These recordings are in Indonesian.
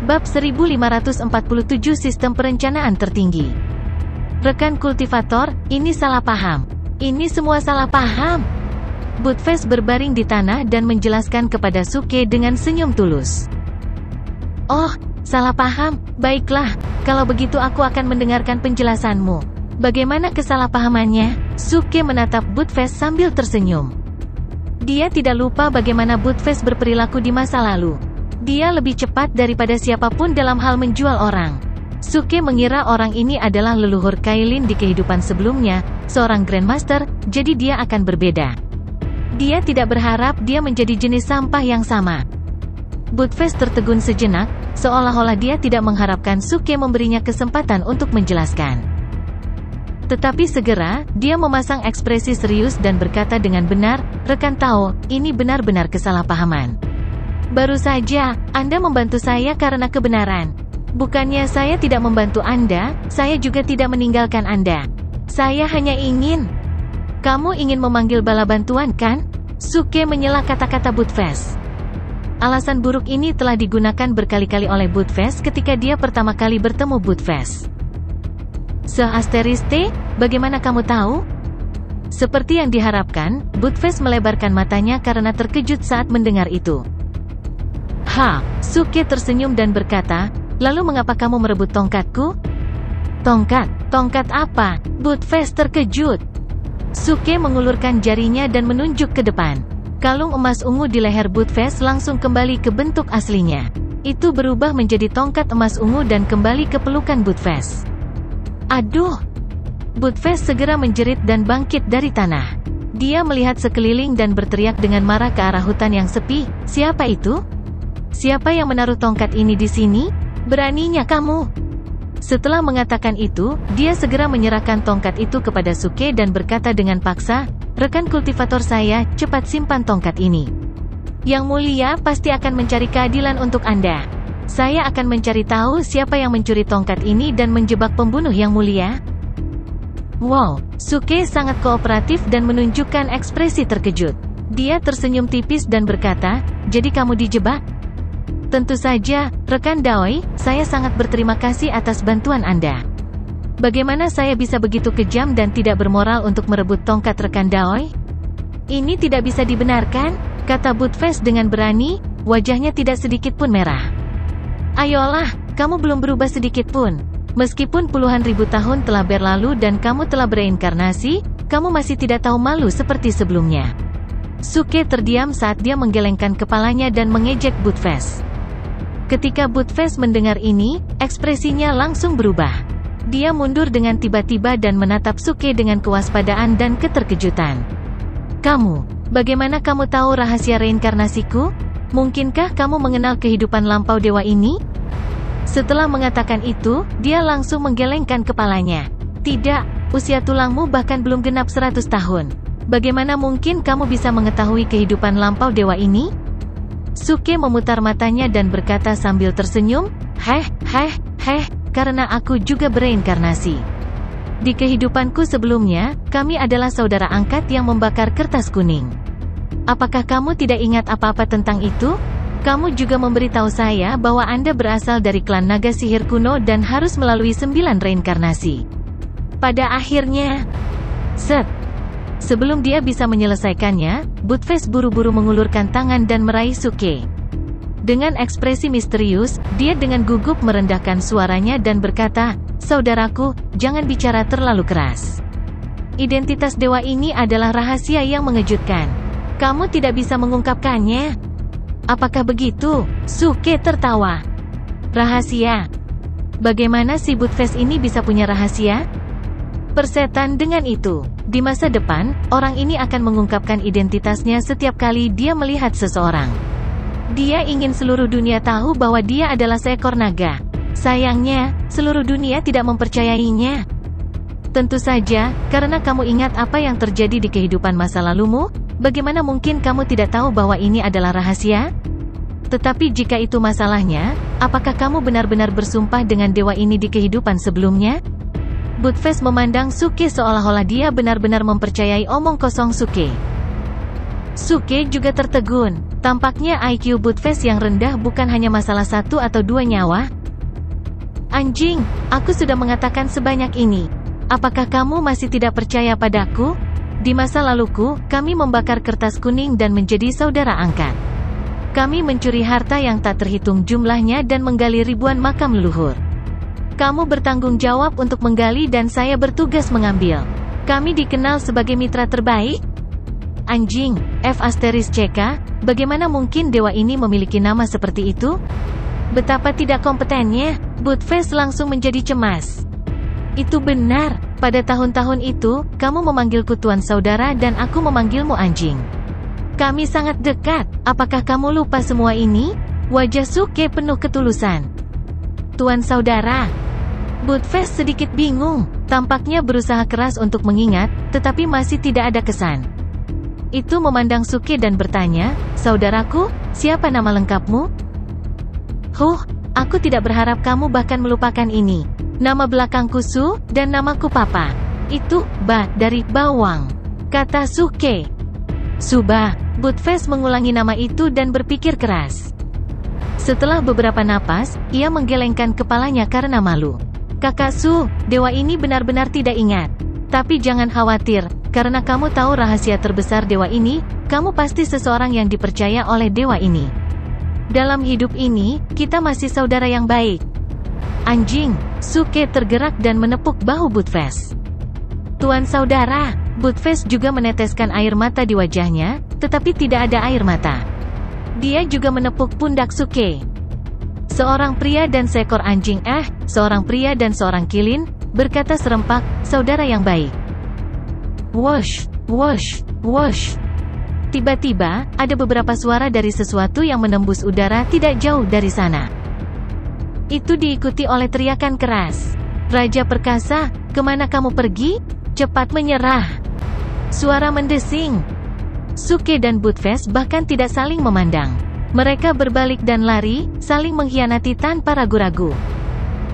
Bab 1547 Sistem Perencanaan Tertinggi. Rekan kultivator, ini salah paham. Ini semua salah paham. Buttfast berbaring di tanah dan menjelaskan kepada Suke dengan senyum tulus. Oh, salah paham. Baiklah, kalau begitu aku akan mendengarkan penjelasanmu. Bagaimana kesalahpahamannya? Suke menatap Buttfast sambil tersenyum. Dia tidak lupa bagaimana Buttfast berperilaku di masa lalu. Dia lebih cepat daripada siapapun dalam hal menjual orang. Suke mengira orang ini adalah leluhur Kailin di kehidupan sebelumnya, seorang Grandmaster, jadi dia akan berbeda. Dia tidak berharap dia menjadi jenis sampah yang sama. Buttfast tertegun sejenak, seolah-olah dia tidak mengharapkan Suke memberinya kesempatan untuk menjelaskan. Tetapi segera, dia memasang ekspresi serius dan berkata dengan benar, "Rekan Tao, ini benar-benar kesalahpahaman. Baru saja, Anda membantu saya karena kebenaran. Bukannya saya tidak membantu Anda, saya juga tidak meninggalkan Anda. Saya hanya ingin..." "Kamu ingin memanggil bala bantuan, kan?" Suke menyela kata-kata Buttfast. Alasan buruk ini telah digunakan berkali-kali oleh Buttfast ketika dia pertama kali bertemu Buttfast. "Se-asteriste, bagaimana kamu tahu?" Seperti yang diharapkan, Buttfast melebarkan matanya karena terkejut saat mendengar itu. Suke tersenyum dan berkata, "Lalu mengapa kamu merebut tongkatku?" "Tongkat? Tongkat apa?" Buttfast terkejut. Suke mengulurkan jarinya dan menunjuk ke depan. Kalung emas ungu di leher Buttfast langsung kembali ke bentuk aslinya. Itu berubah menjadi tongkat emas ungu dan kembali ke pelukan Buttfast. "Aduh!" Buttfast segera menjerit dan bangkit dari tanah. Dia melihat sekeliling dan berteriak dengan marah ke arah hutan yang sepi, "Siapa itu? Siapa yang menaruh tongkat ini di sini? Beraninya kamu!" Setelah mengatakan itu, dia segera menyerahkan tongkat itu kepada Suke dan berkata dengan paksa, "Rekan kultivator saya, cepat simpan tongkat ini. Yang mulia pasti akan mencari keadilan untuk Anda. Saya akan mencari tahu siapa yang mencuri tongkat ini dan menjebak pembunuh yang mulia." Wow, Suke sangat kooperatif dan menunjukkan ekspresi terkejut. Dia tersenyum tipis dan berkata, "Jadi kamu dijebak?" "Tentu saja, rekan Daoi, saya sangat berterima kasih atas bantuan Anda. Bagaimana saya bisa begitu kejam dan tidak bermoral untuk merebut tongkat rekan Daoi? Ini tidak bisa dibenarkan," kata Buttfast dengan berani, wajahnya tidak sedikit pun merah. "Ayolah, kamu belum berubah sedikit pun. Meskipun puluhan ribu tahun telah berlalu dan kamu telah bereinkarnasi, kamu masih tidak tahu malu seperti sebelumnya." Suke terdiam saat dia menggelengkan kepalanya dan mengejek Buttfast. Ketika Buttfast mendengar ini, ekspresinya langsung berubah. Dia mundur dengan tiba-tiba dan menatap Suke dengan kewaspadaan dan keterkejutan. "Kamu, bagaimana kamu tahu rahasia reinkarnasiku? Mungkinkah kamu mengenal kehidupan lampau dewa ini?" Setelah mengatakan itu, dia langsung menggelengkan kepalanya. "Tidak, usia tulangmu bahkan belum genap 100 tahun. Bagaimana mungkin kamu bisa mengetahui kehidupan lampau dewa ini?" Suke memutar matanya dan berkata sambil tersenyum, Heh, karena aku juga bereinkarnasi. Di kehidupanku sebelumnya, kami adalah saudara angkat yang membakar kertas kuning. Apakah kamu tidak ingat apa-apa tentang itu? Kamu juga memberitahu saya bahwa Anda berasal dari klan naga sihir kuno dan harus melalui 9 reinkarnasi. Pada akhirnya, Sebelum dia bisa menyelesaikannya, Buttfast buru-buru mengulurkan tangan dan meraih Suke. Dengan ekspresi misterius, dia dengan gugup merendahkan suaranya dan berkata, "Saudaraku, jangan bicara terlalu keras. Identitas dewa ini adalah rahasia yang mengejutkan. Kamu tidak bisa mengungkapkannya." "Apakah begitu?" Suke tertawa. "Rahasia? Bagaimana si Buttfast ini bisa punya rahasia?" Persetan dengan itu. Di masa depan, orang ini akan mengungkapkan identitasnya setiap kali dia melihat seseorang. Dia ingin seluruh dunia tahu bahwa dia adalah seekor naga. Sayangnya, seluruh dunia tidak mempercayainya. Tentu saja, karena kamu ingat apa yang terjadi di kehidupan masa lalumu, bagaimana mungkin kamu tidak tahu bahwa ini adalah rahasia? Tetapi jika itu masalahnya, apakah kamu benar-benar bersumpah dengan dewa ini di kehidupan sebelumnya? Buttfast memandang Suke seolah-olah dia benar-benar mempercayai omong kosong Suke. Suke juga tertegun. Tampaknya IQ Buttfast yang rendah bukan hanya masalah 1 atau 2 nyawa. Anjing, aku sudah mengatakan sebanyak ini. Apakah kamu masih tidak percaya padaku? Di masa laluku, kami membakar kertas kuning dan menjadi saudara angkat. Kami mencuri harta yang tak terhitung jumlahnya dan menggali ribuan makam leluhur. Kamu bertanggung jawab untuk menggali dan saya bertugas mengambil. Kami dikenal sebagai mitra terbaik. Anjing, F***CK, bagaimana mungkin dewa ini memiliki nama seperti itu? Betapa tidak kompetennya. Buttfast langsung menjadi cemas. Itu benar, pada tahun-tahun itu, kamu memanggilku tuan saudara dan aku memanggilmu anjing. Kami sangat dekat, apakah kamu lupa semua ini? Wajah Suke penuh ketulusan. Tuan saudara. Buttfast sedikit bingung, tampaknya berusaha keras untuk mengingat, tetapi masih tidak ada kesan. Itu memandang Suke dan bertanya, saudaraku, siapa nama lengkapmu? Aku tidak berharap kamu bahkan melupakan ini. Nama belakangku Su, dan namaku Papa. Itu, dari bawang. Kata Suke. Suba, Buttfast mengulangi nama itu dan berpikir keras. Setelah beberapa napas, ia menggelengkan kepalanya karena malu. Kakak Su, dewa ini benar-benar tidak ingat. Tapi jangan khawatir, karena kamu tahu rahasia terbesar dewa ini, kamu pasti seseorang yang dipercaya oleh dewa ini. Dalam hidup ini, kita masih saudara yang baik. Anjing, Suke tergerak dan menepuk bahu Buttfast. Tuan saudara, Buttfast juga meneteskan air mata di wajahnya, tetapi tidak ada air mata. Dia juga menepuk pundak Suke. Seorang pria dan seekor anjing, seorang pria dan seorang kilin, berkata serempak, saudara yang baik. Wosh, wosh, wosh. Tiba-tiba, ada beberapa suara dari sesuatu yang menembus udara tidak jauh dari sana. Itu diikuti oleh teriakan keras. Raja Perkasa, kemana kamu pergi? Cepat menyerah. Suara mendesing. Suke dan Buttfast bahkan tidak saling memandang. Mereka berbalik dan lari, saling mengkhianati tanpa ragu-ragu.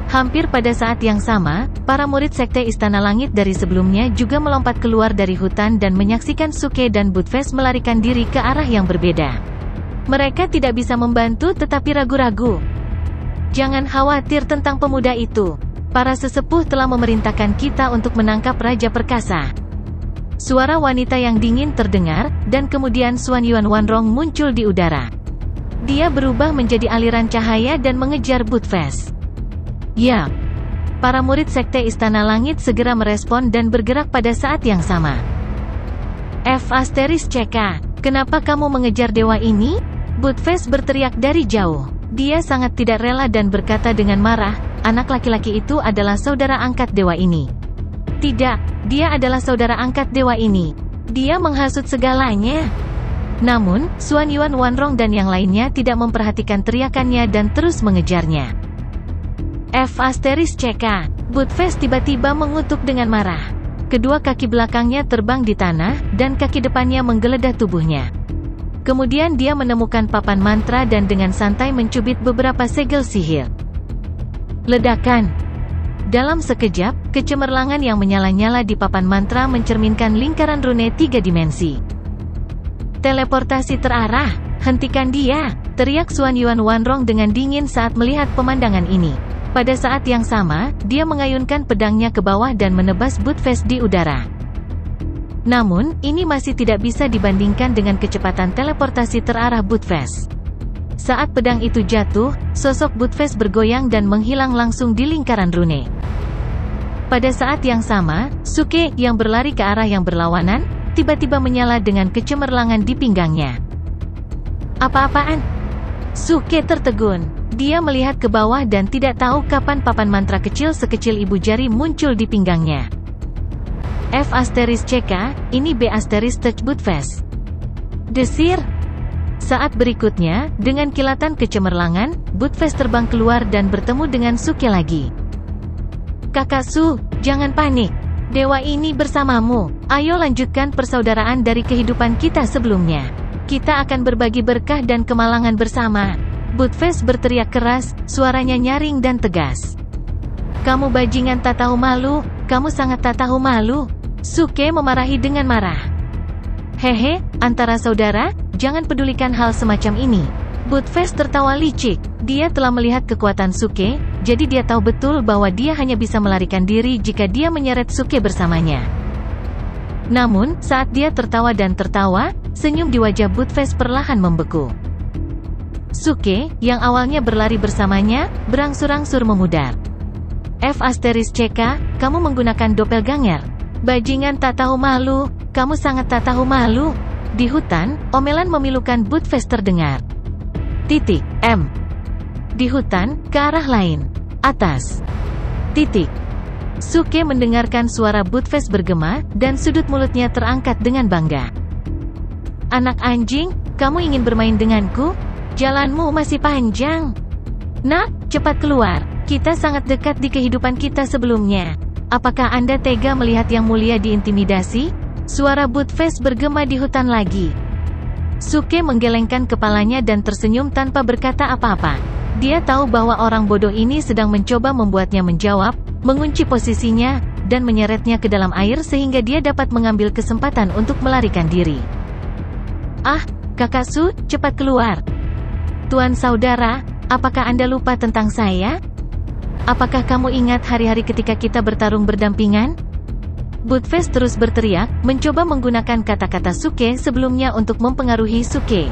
Hampir pada saat yang sama, para murid Sekte Istana Langit dari sebelumnya juga melompat keluar dari hutan dan menyaksikan Suke dan Buttfast melarikan diri ke arah yang berbeda. Mereka tidak bisa membantu tetapi ragu-ragu. Jangan khawatir tentang pemuda itu. Para sesepuh telah memerintahkan kita untuk menangkap Raja Perkasa. Suara wanita yang dingin terdengar, dan kemudian Xuan Yuan Wanrong muncul di udara. Dia berubah menjadi aliran cahaya dan mengejar Buttfast. Ya. Para murid Sekte Istana Langit segera merespon dan bergerak pada saat yang sama. F***CK, kenapa kamu mengejar dewa ini? Buttfast berteriak dari jauh. Dia sangat tidak rela dan berkata dengan marah, anak laki-laki itu adalah saudara angkat dewa ini. Tidak, dia adalah saudara angkat dewa ini. Dia menghasut segalanya. Namun, Xuan Yuan Wanrong dan yang lainnya tidak memperhatikan teriakannya dan terus mengejarnya. F***CK, Buttfast tiba-tiba mengutuk dengan marah. Kedua kaki belakangnya terbang di tanah, dan kaki depannya menggeledah tubuhnya. Kemudian dia menemukan papan mantra dan dengan santai mencubit beberapa segel sihir. Ledakan. Dalam sekejap, kecemerlangan yang menyala-nyala di papan mantra mencerminkan lingkaran rune 3 dimensi. Teleportasi terarah, hentikan dia, teriak Xuan Yuan Wanrong dengan dingin saat melihat pemandangan ini. Pada saat yang sama, dia mengayunkan pedangnya ke bawah dan menebas Buttfast di udara. Namun, ini masih tidak bisa dibandingkan dengan kecepatan teleportasi terarah Buttfast. Saat pedang itu jatuh, sosok Buttfast bergoyang dan menghilang langsung di lingkaran rune. Pada saat yang sama, Suke, yang berlari ke arah yang berlawanan, tiba-tiba menyala dengan kecemerlangan di pinggangnya. Apa-apaan? Suke tertegun. Dia melihat ke bawah dan tidak tahu kapan papan mantra kecil sekecil ibu jari muncul di pinggangnya. F***CK, ini B***touch Buttfast. Desir. Saat berikutnya, dengan kilatan kecemerlangan, Buttfast terbang keluar dan bertemu dengan Suke lagi. Kakak Su, jangan panik. Dewa ini bersamamu. Ayo lanjutkan persaudaraan dari kehidupan kita sebelumnya. Kita akan berbagi berkah dan kemalangan bersama. Buttfast berteriak keras, suaranya nyaring dan tegas. Kamu bajingan tak tahu malu, kamu sangat tak tahu malu. Suke memarahi dengan marah. Hehe, antara saudara, jangan pedulikan hal semacam ini. Budfest tertawa licik. Dia telah melihat kekuatan Suke, jadi dia tahu betul bahwa dia hanya bisa melarikan diri jika dia menyeret Suke bersamanya. Namun, saat dia tertawa dan tertawa, senyum di wajah Budfest perlahan membeku. Suke, yang awalnya berlari bersamanya, berangsur-angsur memudar. F***CK, kamu menggunakan doppelganger. Bajingan tak tahu malu, kamu sangat tak tahu malu. Di hutan, omelan memilukan Budfest terdengar. M. Di hutan, ke arah lain. Atas. Suke mendengarkan suara Budfest bergema, dan sudut mulutnya terangkat dengan bangga. Anak anjing, kamu ingin bermain denganku? Jalanmu masih panjang. Nak, cepat keluar. Kita sangat dekat di kehidupan kita sebelumnya. Apakah Anda tega melihat yang mulia diintimidasi? Suara Budfest bergema di hutan lagi. Suke menggelengkan kepalanya dan tersenyum tanpa berkata apa-apa. Dia tahu bahwa orang bodoh ini sedang mencoba membuatnya menjawab, mengunci posisinya, dan menyeretnya ke dalam air sehingga dia dapat mengambil kesempatan untuk melarikan diri. Ah, Kakak Su, cepat keluar. Tuan saudara, apakah Anda lupa tentang saya? Apakah kamu ingat hari-hari ketika kita bertarung berdampingan? Budfest terus berteriak, mencoba menggunakan kata-kata Suke sebelumnya untuk mempengaruhi Suke.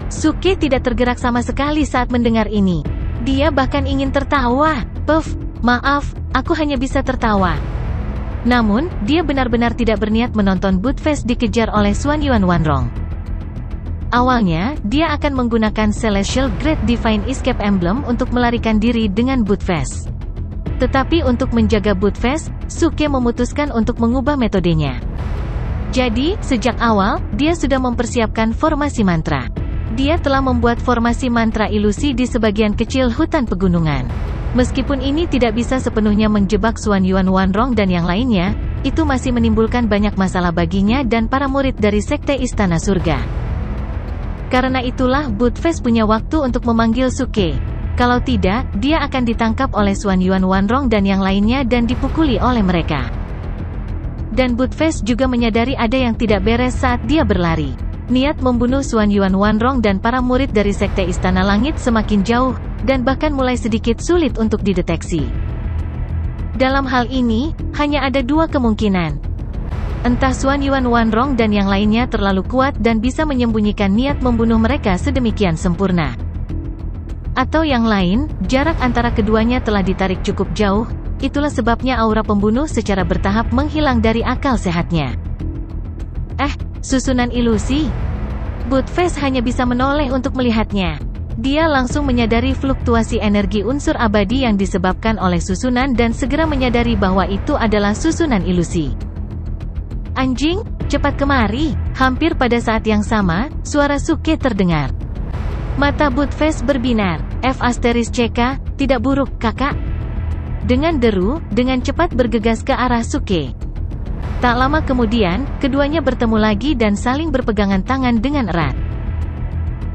Suke tidak tergerak sama sekali saat mendengar ini. Dia bahkan ingin tertawa. Maaf, aku hanya bisa tertawa. Namun, dia benar-benar tidak berniat menonton Budfest dikejar oleh Xuan Yuan Wanrong. Awalnya, dia akan menggunakan Celestial Great Divine Escape Emblem untuk melarikan diri dengan Budfest. Tetapi untuk menjaga Budfest, Suke memutuskan untuk mengubah metodenya. Jadi, sejak awal, dia sudah mempersiapkan formasi mantra. Dia telah membuat formasi mantra ilusi di sebagian kecil hutan pegunungan. Meskipun ini tidak bisa sepenuhnya menjebak Xuan Yuan Wanrong dan yang lainnya, itu masih menimbulkan banyak masalah baginya dan para murid dari Sekte Istana Surga. Karena itulah Budfest punya waktu untuk memanggil Suke. Kalau tidak, dia akan ditangkap oleh Xuan Yuan Wanrong dan yang lainnya dan dipukuli oleh mereka. Dan Budfest juga menyadari ada yang tidak beres saat dia berlari. Niat membunuh Xuan Yuan Wanrong dan para murid dari Sekte Istana Langit semakin jauh, dan bahkan mulai sedikit sulit untuk dideteksi. Dalam hal ini, hanya ada dua kemungkinan. Entah Xuan Yuan Wanrong dan yang lainnya terlalu kuat dan bisa menyembunyikan niat membunuh mereka sedemikian sempurna. Atau yang lain, jarak antara keduanya telah ditarik cukup jauh, itulah sebabnya aura pembunuh secara bertahap menghilang dari akal sehatnya. Susunan ilusi. Budfest hanya bisa menoleh untuk melihatnya. Dia langsung menyadari fluktuasi energi unsur abadi yang disebabkan oleh susunan dan segera menyadari bahwa itu adalah susunan ilusi. Anjing, cepat kemari. Hampir pada saat yang sama, suara Suke terdengar. Mata Budfest berbinar. F***CK, tidak buruk, kakak. Dengan deru, dengan cepat bergegas ke arah Suke. Tak lama kemudian, keduanya bertemu lagi dan saling berpegangan tangan dengan erat.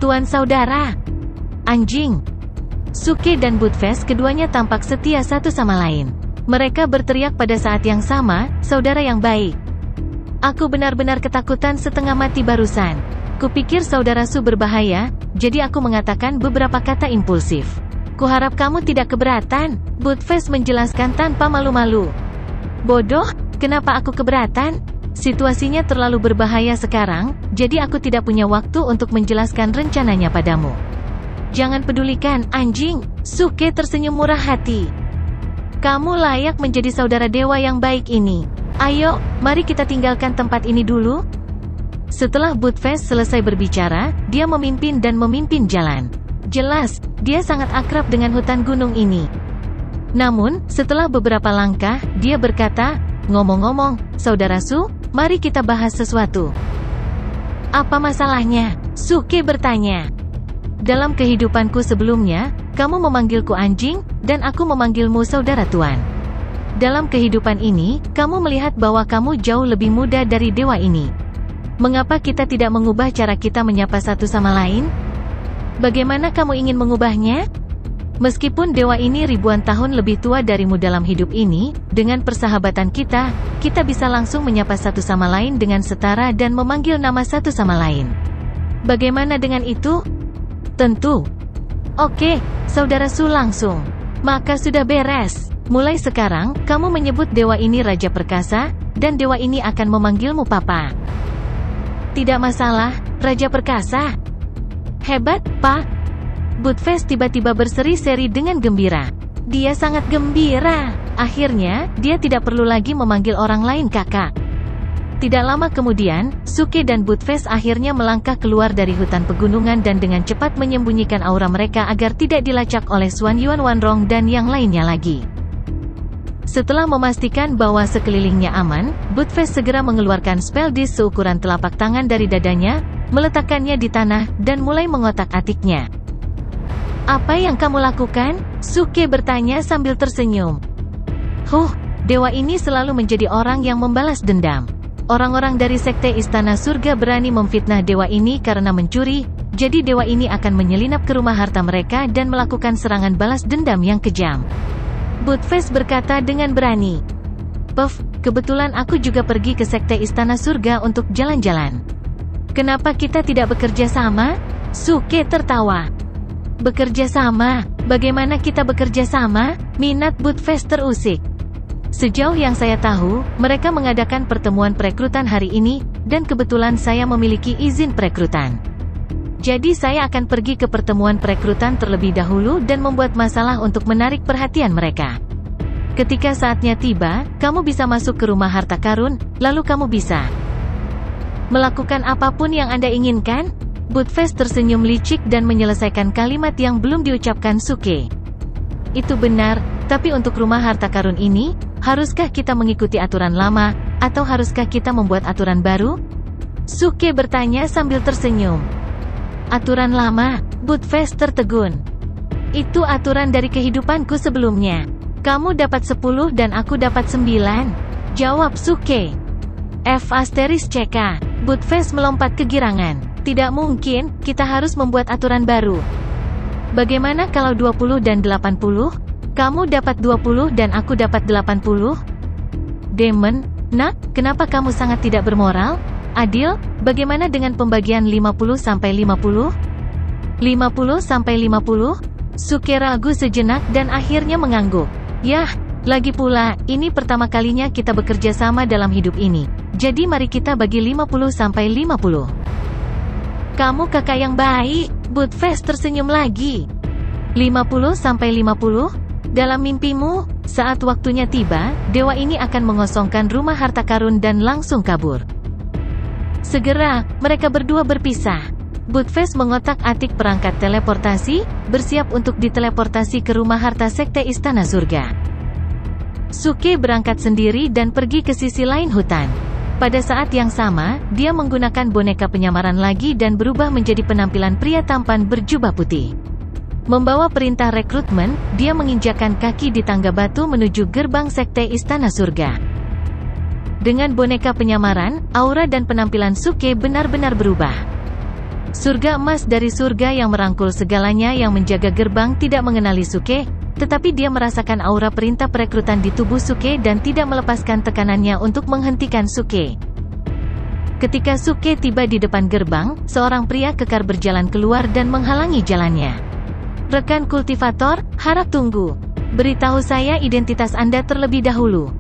Tuan saudara. Anjing. Suke dan Budfest keduanya tampak setia satu sama lain. Mereka berteriak pada saat yang sama, saudara yang baik. Aku benar-benar ketakutan setengah mati barusan. Kupikir saudara Su berbahaya, jadi aku mengatakan beberapa kata impulsif. Kuharap kamu tidak keberatan, Budfest menjelaskan tanpa malu-malu. Bodoh, kenapa aku keberatan? Situasinya terlalu berbahaya sekarang, jadi aku tidak punya waktu untuk menjelaskan rencananya padamu. Jangan pedulikan, anjing. Suke tersenyum murah hati. Kamu layak menjadi saudara dewa yang baik ini. Ayo, mari kita tinggalkan tempat ini dulu. Setelah Budfest selesai berbicara, dia memimpin jalan. Jelas, dia sangat akrab dengan hutan gunung ini. Namun, setelah beberapa langkah, dia berkata, ngomong-ngomong, saudara Su, mari kita bahas sesuatu. Apa masalahnya? Suke bertanya. Dalam kehidupanku sebelumnya, kamu memanggilku anjing, dan aku memanggilmu saudara tuan. Dalam kehidupan ini, kamu melihat bahwa kamu jauh lebih muda dari dewa ini. Mengapa kita tidak mengubah cara kita menyapa satu sama lain? Bagaimana kamu ingin mengubahnya? Meskipun dewa ini ribuan tahun lebih tua darimu dalam hidup ini, dengan persahabatan kita bisa langsung menyapa satu sama lain dengan setara dan memanggil nama satu sama lain. Bagaimana dengan itu? Tentu. Oke, Saudara Su langsung. Maka sudah beres. Mulai sekarang, kamu menyebut dewa ini Raja Perkasa, dan dewa ini akan memanggilmu Papa. Tidak masalah, Raja Perkasa. Hebat, Pak. Buttfast tiba-tiba berseri-seri dengan gembira. Dia sangat gembira. Akhirnya, dia tidak perlu lagi memanggil orang lain kakak. Tidak lama kemudian, Suke dan Buttfast akhirnya melangkah keluar dari hutan pegunungan dan dengan cepat menyembunyikan aura mereka agar tidak dilacak oleh Xuan Yuan Wanrong dan yang lainnya lagi. Setelah memastikan bahwa sekelilingnya aman, Buttfast segera mengeluarkan spell disc seukuran telapak tangan dari dadanya, meletakkannya di tanah, dan mulai mengotak-atiknya. Apa yang kamu lakukan? Suke bertanya sambil tersenyum. Dewa ini selalu menjadi orang yang membalas dendam. Orang-orang dari Sekte Istana Surga berani memfitnah dewa ini karena mencuri, jadi dewa ini akan menyelinap ke rumah harta mereka dan melakukan serangan balas dendam yang kejam. Buttfast berkata dengan berani. Kebetulan aku juga pergi ke Sekte Istana Surga untuk jalan-jalan. Kenapa kita tidak bekerja sama? Suke tertawa. Bekerja sama? Bagaimana kita bekerja sama? Minat Buttfast terusik. Sejauh yang saya tahu, mereka mengadakan pertemuan perekrutan hari ini, dan kebetulan saya memiliki izin perekrutan. Jadi saya akan pergi ke pertemuan perekrutan terlebih dahulu dan membuat masalah untuk menarik perhatian mereka. Ketika saatnya tiba, kamu bisa masuk ke rumah harta karun, lalu kamu bisa melakukan apapun yang Anda inginkan? Buttfast tersenyum licik dan menyelesaikan kalimat yang belum diucapkan Suke. Itu benar, tapi untuk rumah harta karun ini, haruskah kita mengikuti aturan lama, atau haruskah kita membuat aturan baru? Suke bertanya sambil tersenyum. Aturan lama? Buttfast tertegun. Itu aturan dari kehidupanku sebelumnya. Kamu dapat 10 dan aku dapat 9. Jawab Suke. *CK. Buttfast melompat kegirangan. Tidak mungkin, kita harus membuat aturan baru. Bagaimana kalau 20 dan 80? Kamu dapat 20 dan aku dapat 80? Demon, nak, kenapa kamu sangat tidak bermoral? Adil, bagaimana dengan pembagian 50-50? 50-50? Suke ragu sejenak dan akhirnya mengangguk. Yah, lagi pula, ini pertama kalinya kita bekerja sama dalam hidup ini. Jadi mari kita bagi 50-50. Kamu kakak yang baik, Buttfast tersenyum lagi. 50-50? Dalam mimpimu, saat waktunya tiba, dewa ini akan mengosongkan rumah harta karun dan langsung kabur. Segera, mereka berdua berpisah. Buttfast mengotak-atik perangkat teleportasi, bersiap untuk diteleportasi ke rumah harta Sekte Istana Surga. Suke berangkat sendiri dan pergi ke sisi lain hutan. Pada saat yang sama, dia menggunakan boneka penyamaran lagi dan berubah menjadi penampilan pria tampan berjubah putih. Membawa perintah rekrutmen, dia menginjakkan kaki di tangga batu menuju gerbang Sekte Istana Surga. Dengan boneka penyamaran, aura dan penampilan Suke benar-benar berubah. Surga emas dari surga yang merangkul segalanya yang menjaga gerbang tidak mengenali Suke, tetapi dia merasakan aura perintah perekrutan di tubuh Suke dan tidak melepaskan tekanannya untuk menghentikan Suke. Ketika Suke tiba di depan gerbang, seorang pria kekar berjalan keluar dan menghalangi jalannya. Rekan kultivator, harap tunggu. Beritahu saya identitas Anda terlebih dahulu.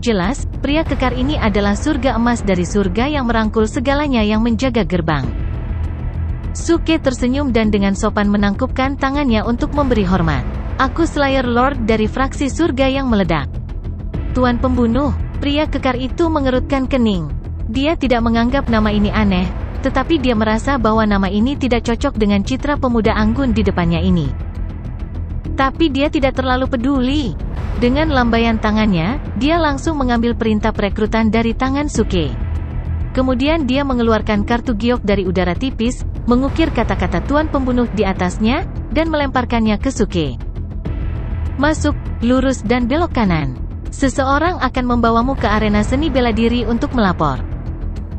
Jelas, pria kekar ini adalah surga emas dari surga yang merangkul segalanya yang menjaga gerbang. Suke tersenyum dan dengan sopan menangkupkan tangannya untuk memberi hormat. Aku Slayer Lord dari fraksi surga yang meledak. Tuan pembunuh, pria kekar itu mengerutkan kening. Dia tidak menganggap nama ini aneh, tetapi dia merasa bahwa nama ini tidak cocok dengan citra pemuda anggun di depannya ini. Tapi dia tidak terlalu peduli. Dengan lambaian tangannya, dia langsung mengambil perintah perekrutan dari tangan Suke. Kemudian dia mengeluarkan kartu giok dari udara tipis, mengukir kata-kata tuan pembunuh di atasnya, dan melemparkannya ke Suke. Masuk, lurus dan belok kanan. Seseorang akan membawamu ke arena seni bela diri untuk melapor.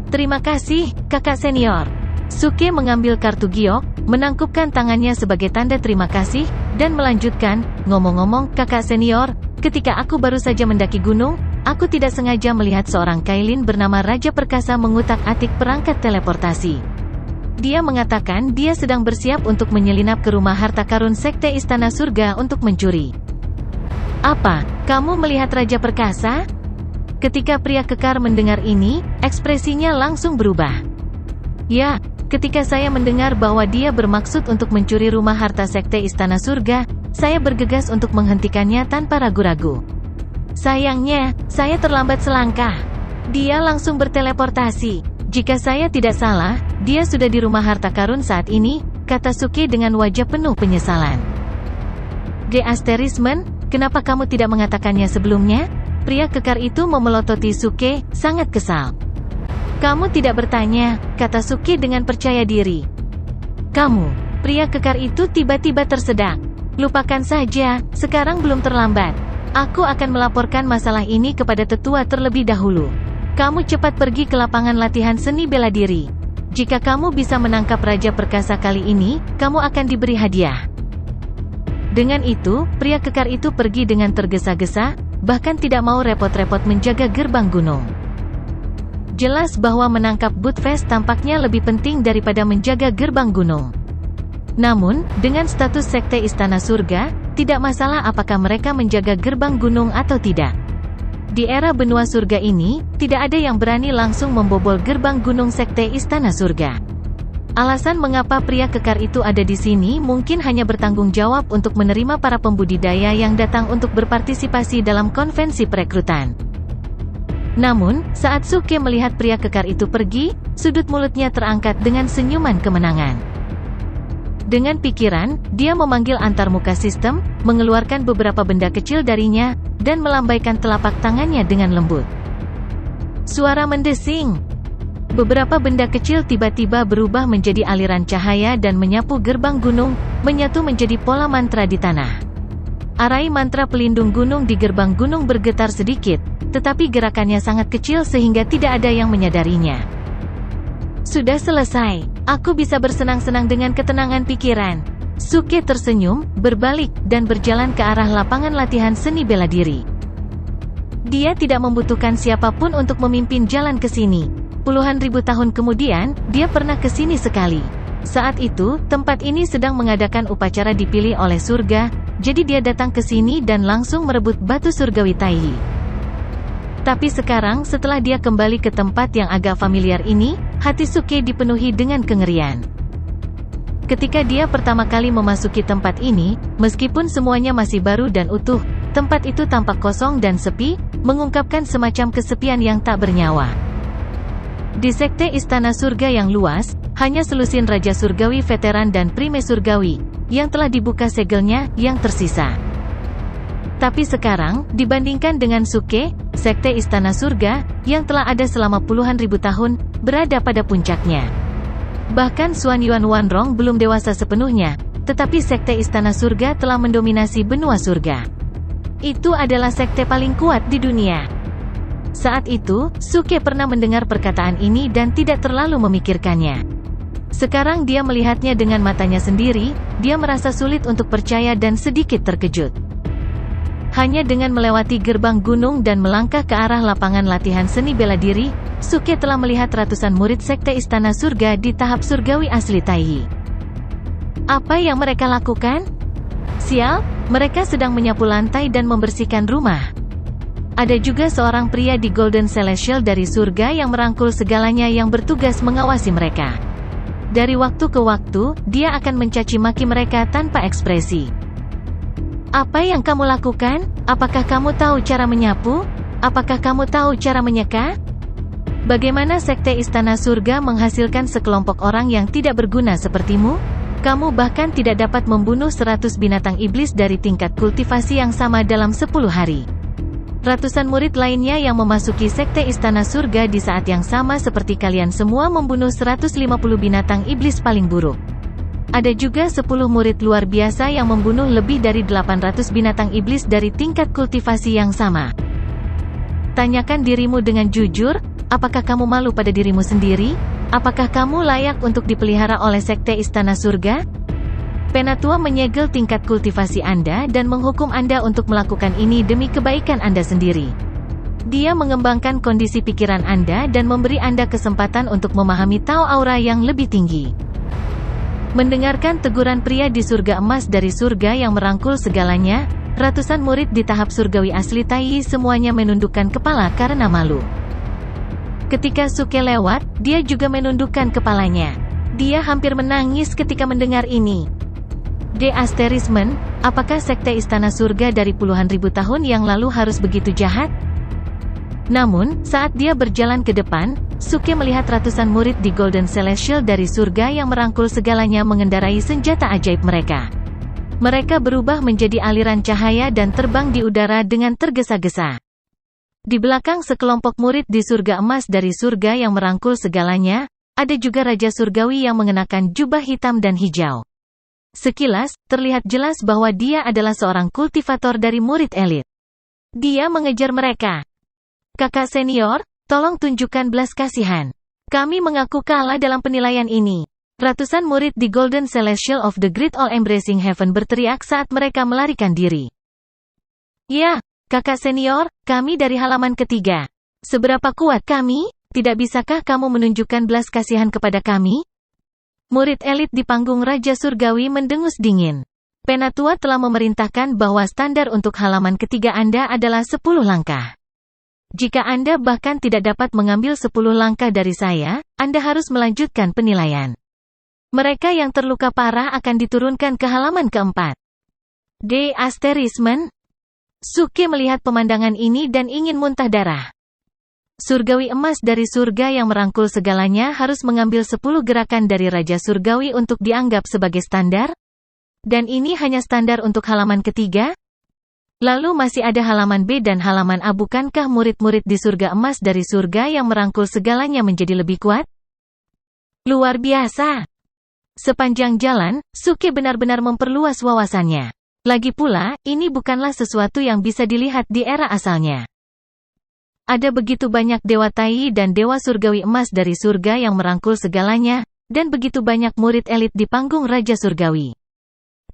Terima kasih, kakak senior. Suke mengambil kartu giok, menangkupkan tangannya sebagai tanda terima kasih, dan melanjutkan, ngomong-ngomong kakak senior, ketika aku baru saja mendaki gunung, aku tidak sengaja melihat seorang kailin bernama Raja Perkasa mengutak-atik perangkat teleportasi. Dia mengatakan dia sedang bersiap untuk menyelinap ke rumah harta karun Sekte Istana Surga untuk mencuri. Apa, kamu melihat Raja Perkasa? Ketika pria kekar mendengar ini, ekspresinya langsung berubah. Ya, ketika saya mendengar bahwa dia bermaksud untuk mencuri rumah harta Sekte Istana Surga, saya bergegas untuk menghentikannya tanpa ragu-ragu. Sayangnya, saya terlambat selangkah. Dia langsung berteleportasi. Jika saya tidak salah, dia sudah di rumah harta karun saat ini, kata Suke dengan wajah penuh penyesalan. Kenapa kamu tidak mengatakannya sebelumnya? Pria kekar itu memelototi Suke, sangat kesal. Kamu tidak bertanya, kata Suke dengan percaya diri. Kamu, pria kekar itu tiba-tiba tersedak. Lupakan saja, sekarang belum terlambat. Aku akan melaporkan masalah ini kepada tetua terlebih dahulu. Kamu cepat pergi ke lapangan latihan seni bela diri. Jika kamu bisa menangkap Raja Perkasa kali ini, kamu akan diberi hadiah. Dengan itu, pria kekar itu pergi dengan tergesa-gesa, bahkan tidak mau repot-repot menjaga gerbang gunung. Jelas bahwa menangkap Budfest tampaknya lebih penting daripada menjaga gerbang gunung. Namun, dengan status Sekte Istana Surga, tidak masalah apakah mereka menjaga gerbang gunung atau tidak. Di era benua surga ini, tidak ada yang berani langsung membobol gerbang gunung Sekte Istana Surga. Alasan mengapa pria kekar itu ada di sini mungkin hanya bertanggung jawab untuk menerima para pembudidaya yang datang untuk berpartisipasi dalam konvensi perekrutan. Namun, saat Suke melihat pria kekar itu pergi, sudut mulutnya terangkat dengan senyuman kemenangan. Dengan pikiran, dia memanggil antarmuka sistem, mengeluarkan beberapa benda kecil darinya, dan melambaikan telapak tangannya dengan lembut. Suara mendesing. Beberapa benda kecil tiba-tiba berubah menjadi aliran cahaya dan menyapu gerbang gunung, menyatu menjadi pola mantra di tanah. Arai mantra pelindung gunung di gerbang gunung bergetar sedikit, tetapi gerakannya sangat kecil sehingga tidak ada yang menyadarinya. Sudah selesai, aku bisa bersenang-senang dengan ketenangan pikiran. Suke tersenyum, berbalik, dan berjalan ke arah lapangan latihan seni bela diri. Dia tidak membutuhkan siapapun untuk memimpin jalan ke sini. Puluhan ribu tahun kemudian, dia pernah ke sini sekali. Saat itu, tempat ini sedang mengadakan upacara dipilih oleh surga, jadi dia datang ke sini dan langsung merebut batu surgawi Taihi. Tapi sekarang setelah dia kembali ke tempat yang agak familiar ini, hati Suke dipenuhi dengan kengerian. Ketika dia pertama kali memasuki tempat ini, meskipun semuanya masih baru dan utuh, tempat itu tampak kosong dan sepi, mengungkapkan semacam kesepian yang tak bernyawa. Di Sekte Istana Surga yang luas, hanya selusin Raja Surgawi veteran dan Prime Surgawi, yang telah dibuka segelnya, yang tersisa. Tapi sekarang, dibandingkan dengan Suke, Sekte Istana Surga, yang telah ada selama puluhan ribu tahun, berada pada puncaknya. Bahkan Xuan Yuan Wanrong belum dewasa sepenuhnya, tetapi Sekte Istana Surga telah mendominasi benua surga. Itu adalah sekte paling kuat di dunia. Saat itu, Suke pernah mendengar perkataan ini dan tidak terlalu memikirkannya. Sekarang dia melihatnya dengan matanya sendiri, dia merasa sulit untuk percaya dan sedikit terkejut. Hanya dengan melewati gerbang gunung dan melangkah ke arah lapangan latihan seni bela diri, Suke telah melihat ratusan murid Sekte Istana Surga di tahap surgawi asli Taihi. Apa yang mereka lakukan? Sial, mereka sedang menyapu lantai dan membersihkan rumah. Ada juga seorang pria di Golden Celestial dari surga yang merangkul segalanya yang bertugas mengawasi mereka. Dari waktu ke waktu, dia akan mencaci maki mereka tanpa ekspresi. Apa yang kamu lakukan? Apakah kamu tahu cara menyapu? Apakah kamu tahu cara menyeka? Bagaimana Sekte Istana Surga menghasilkan sekelompok orang yang tidak berguna sepertimu? Kamu bahkan tidak dapat membunuh 100 binatang iblis dari tingkat kultivasi yang sama dalam 10 hari. Ratusan murid lainnya yang memasuki Sekte Istana Surga di saat yang sama seperti kalian semua membunuh 150 binatang iblis paling buruk. Ada juga 10 murid luar biasa yang membunuh lebih dari 800 binatang iblis dari tingkat kultivasi yang sama. Tanyakan dirimu dengan jujur, apakah kamu malu pada dirimu sendiri? Apakah kamu layak untuk dipelihara oleh Sekte Istana Surga? Penatua menyegel tingkat kultivasi Anda dan menghukum Anda untuk melakukan ini demi kebaikan Anda sendiri. Dia mengembangkan kondisi pikiran Anda dan memberi Anda kesempatan untuk memahami Tao aura yang lebih tinggi. Mendengarkan teguran pria di surga emas dari surga yang merangkul segalanya, ratusan murid di tahap surgawi asli Tai semuanya menundukkan kepala karena malu. Ketika Suke lewat, dia juga menundukkan kepalanya. Dia hampir menangis ketika mendengar ini. Asterismen, apakah sekte istana surga dari puluhan ribu tahun yang lalu harus begitu jahat? Namun, saat dia berjalan ke depan, Suke melihat ratusan murid di Golden Celestial dari surga yang merangkul segalanya mengendarai senjata ajaib mereka. Mereka berubah menjadi aliran cahaya dan terbang di udara dengan tergesa-gesa. Di belakang sekelompok murid di surga emas dari surga yang merangkul segalanya, ada juga Raja Surgawi yang mengenakan jubah hitam dan hijau. Sekilas, terlihat jelas bahwa dia adalah seorang kultivator dari murid elit. Dia mengejar mereka. Kakak senior, tolong tunjukkan belas kasihan. Kami mengaku kalah dalam penilaian ini. Ratusan murid di Golden Celestial of the Great All-Embracing Heaven berteriak saat mereka melarikan diri. Ya, kakak senior, kami dari halaman ketiga. Seberapa kuat kami? Tidak bisakah kamu menunjukkan belas kasihan kepada kami? Murid elit di panggung Raja Surgawi mendengus dingin. Penatua telah memerintahkan bahwa standar untuk halaman ketiga Anda adalah 10 langkah. Jika Anda bahkan tidak dapat mengambil 10 langkah dari saya, Anda harus melanjutkan penilaian. Mereka yang terluka parah akan diturunkan ke halaman keempat. Asterismen. Suke melihat pemandangan ini dan ingin muntah darah. Surgawi emas dari surga yang merangkul segalanya harus mengambil 10 gerakan dari Raja Surgawi untuk dianggap sebagai standar? Dan ini hanya standar untuk halaman ketiga? Lalu masih ada halaman B dan halaman A, bukankah murid-murid di surga emas dari surga yang merangkul segalanya menjadi lebih kuat? Luar biasa! Sepanjang jalan, Suke benar-benar memperluas wawasannya. Lagi pula, ini bukanlah sesuatu yang bisa dilihat di era asalnya. Ada begitu banyak dewa Tai dan dewa surgawi emas dari surga yang merangkul segalanya, dan begitu banyak murid elit di panggung Raja Surgawi.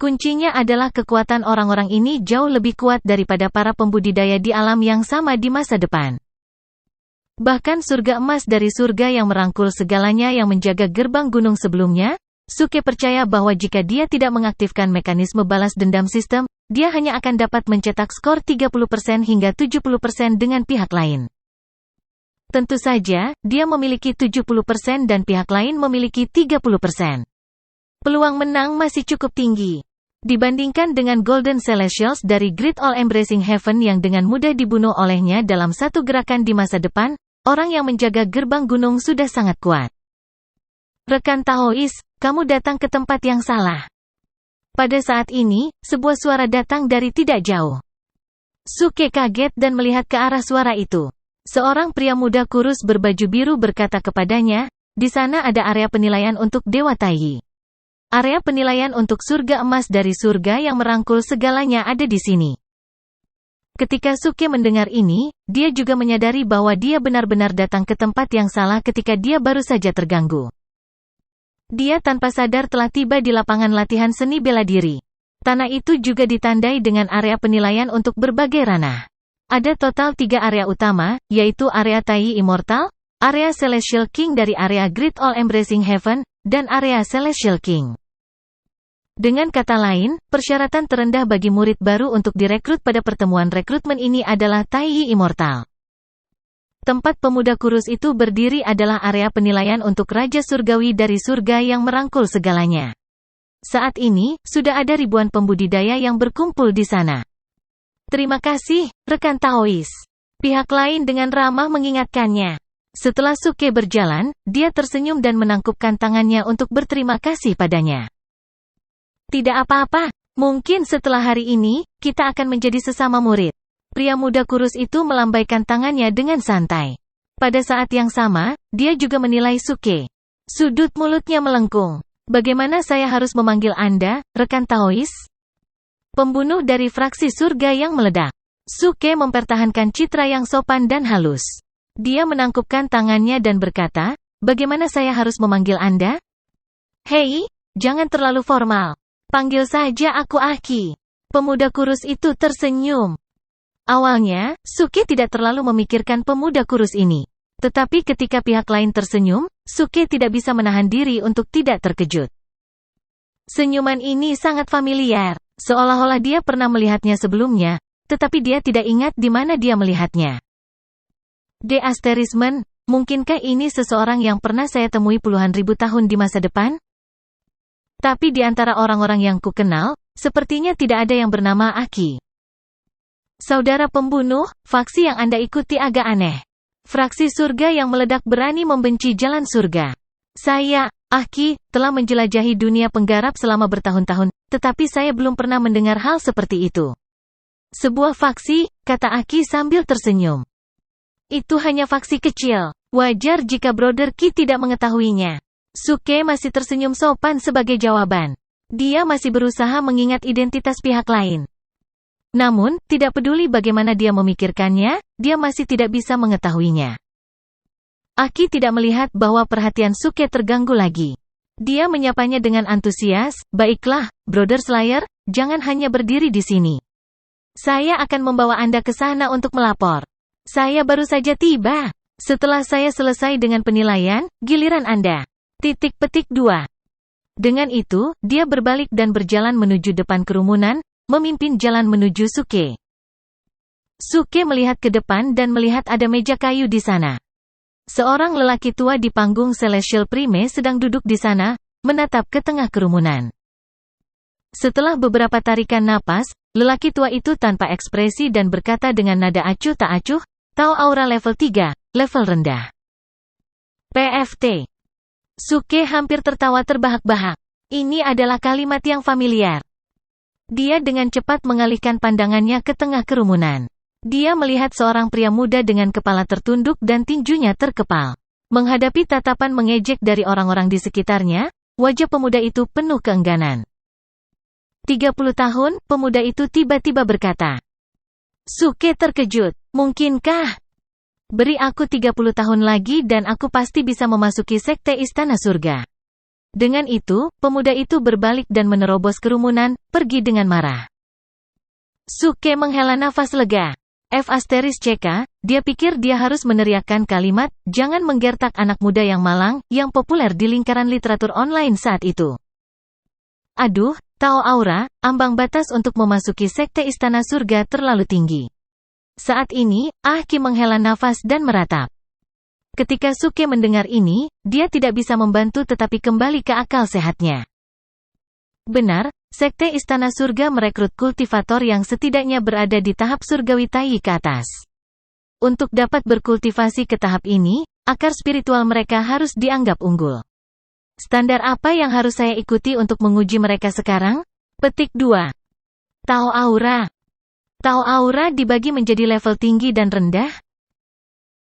Kuncinya adalah kekuatan orang-orang ini jauh lebih kuat daripada para pembudidaya di alam yang sama di masa depan. Bahkan surga emas dari surga yang merangkul segalanya yang menjaga gerbang gunung sebelumnya, Suke percaya bahwa jika dia tidak mengaktifkan mekanisme balas dendam sistem, dia hanya akan dapat mencetak skor 30% hingga 70% dengan pihak lain. Tentu saja, dia memiliki 70% dan pihak lain memiliki 30%. Peluang menang masih cukup tinggi. Dibandingkan dengan Golden Celestials dari Great All-Embracing Heaven yang dengan mudah dibunuh olehnya dalam satu gerakan di masa depan, orang yang menjaga gerbang gunung sudah sangat kuat. Rekan Taois, kamu datang ke tempat yang salah. Pada saat ini, sebuah suara datang dari tidak jauh. Suke kaget dan melihat ke arah suara itu. Seorang pria muda kurus berbaju biru berkata kepadanya, di sana ada area penilaian untuk Dewa Tai. Area penilaian untuk surga emas dari surga yang merangkul segalanya ada di sini. Ketika Suke mendengar ini, dia juga menyadari bahwa dia benar-benar datang ke tempat yang salah ketika dia baru saja terganggu. Dia tanpa sadar telah tiba di lapangan latihan seni bela diri. Tanah itu juga ditandai dengan area penilaian untuk berbagai ranah. Ada total 3 area utama, yaitu area Tai Immortal, area Celestial King dari area Great All-Embracing Heaven, dan area Celestial King. Dengan kata lain, persyaratan terendah bagi murid baru untuk direkrut pada pertemuan rekrutmen ini adalah Tai Immortal. Tempat pemuda kurus itu berdiri adalah area penilaian untuk Raja Surgawi dari surga yang merangkul segalanya. Saat ini, sudah ada ribuan pembudidaya yang berkumpul di sana. Terima kasih, rekan Taois. Pihak lain dengan ramah mengingatkannya. Setelah Suke berjalan, dia tersenyum dan menangkupkan tangannya untuk berterima kasih padanya. Tidak apa-apa, mungkin setelah hari ini, kita akan menjadi sesama murid. Pria muda kurus itu melambaikan tangannya dengan santai. Pada saat yang sama, dia juga menilai Suke. Sudut mulutnya melengkung. Bagaimana saya harus memanggil Anda, rekan Taois? Pembunuh dari fraksi surga yang meledak. Suke mempertahankan citra yang sopan dan halus. Dia menangkupkan tangannya dan berkata, bagaimana saya harus memanggil Anda? Hei, jangan terlalu formal. Panggil saja aku Aki. Pemuda kurus itu tersenyum. Awalnya, Suke tidak terlalu memikirkan pemuda kurus ini. Tetapi ketika pihak lain tersenyum, Suke tidak bisa menahan diri untuk tidak terkejut. Senyuman ini sangat familiar, seolah-olah dia pernah melihatnya sebelumnya, tetapi dia tidak ingat di mana dia melihatnya. Asterismen, mungkinkah ini seseorang yang pernah saya temui puluhan ribu tahun di masa depan? Tapi di antara orang-orang yang kukenal, sepertinya tidak ada yang bernama Aki. Saudara pembunuh, faksi yang Anda ikuti agak aneh. Fraksi surga yang meledak berani membenci jalan surga. Saya, Aki, telah menjelajahi dunia penggarap selama bertahun-tahun, tetapi saya belum pernah mendengar hal seperti itu. Sebuah faksi, kata Aki sambil tersenyum. Itu hanya faksi kecil. Wajar jika Brother Ki tidak mengetahuinya. Suke masih tersenyum sopan sebagai jawaban. Dia masih berusaha mengingat identitas pihak lain. Namun, tidak peduli bagaimana dia memikirkannya, dia masih tidak bisa mengetahuinya. Aki tidak melihat bahwa perhatian Suke terganggu lagi. Dia menyapanya dengan antusias, baiklah, Brother Slayer, jangan hanya berdiri di sini. Saya akan membawa Anda ke sana untuk melapor. Saya baru saja tiba. Setelah saya selesai dengan penilaian, giliran Anda. _2. Dengan itu, dia berbalik dan berjalan menuju depan kerumunan, memimpin jalan menuju Suke. Suke melihat ke depan dan melihat ada meja kayu di sana. Seorang lelaki tua di panggung Celestial Prime sedang duduk di sana, menatap ke tengah kerumunan. Setelah beberapa tarikan napas, lelaki tua itu tanpa ekspresi dan berkata dengan nada acuh tak acuh, "Tahu aura level 3, level rendah." PFT. Suke hampir tertawa terbahak-bahak. Ini adalah kalimat yang familiar. Dia dengan cepat mengalihkan pandangannya ke tengah kerumunan. Dia melihat seorang pria muda dengan kepala tertunduk dan tinjunya terkepal. Menghadapi tatapan mengejek dari orang-orang di sekitarnya, wajah pemuda itu penuh keengganan. 30 tahun, pemuda itu tiba-tiba berkata. Suke terkejut. Mungkinkah? Beri aku 30 tahun lagi dan aku pasti bisa memasuki sekte Istana Surga. Dengan itu, pemuda itu berbalik dan menerobos kerumunan, pergi dengan marah. Suke menghela nafas lega. *CK, dia pikir dia harus meneriakkan kalimat, jangan menggertak anak muda yang malang, yang populer di lingkaran literatur online saat itu. Aduh, Tao Aura, ambang batas untuk memasuki sekte Istana Surga terlalu tinggi. Saat ini, Aki menghela nafas dan meratap. Ketika Suke mendengar ini, dia tidak bisa membantu tetapi kembali ke akal sehatnya. Benar, sekte Istana Surga merekrut kultivator yang setidaknya berada di tahap surgawi tai ke atas. Untuk dapat berkultivasi ke tahap ini, akar spiritual mereka harus dianggap unggul. Standar apa yang harus saya ikuti untuk menguji mereka sekarang? Petik 2. Tao Aura. Tao Aura dibagi menjadi level tinggi dan rendah.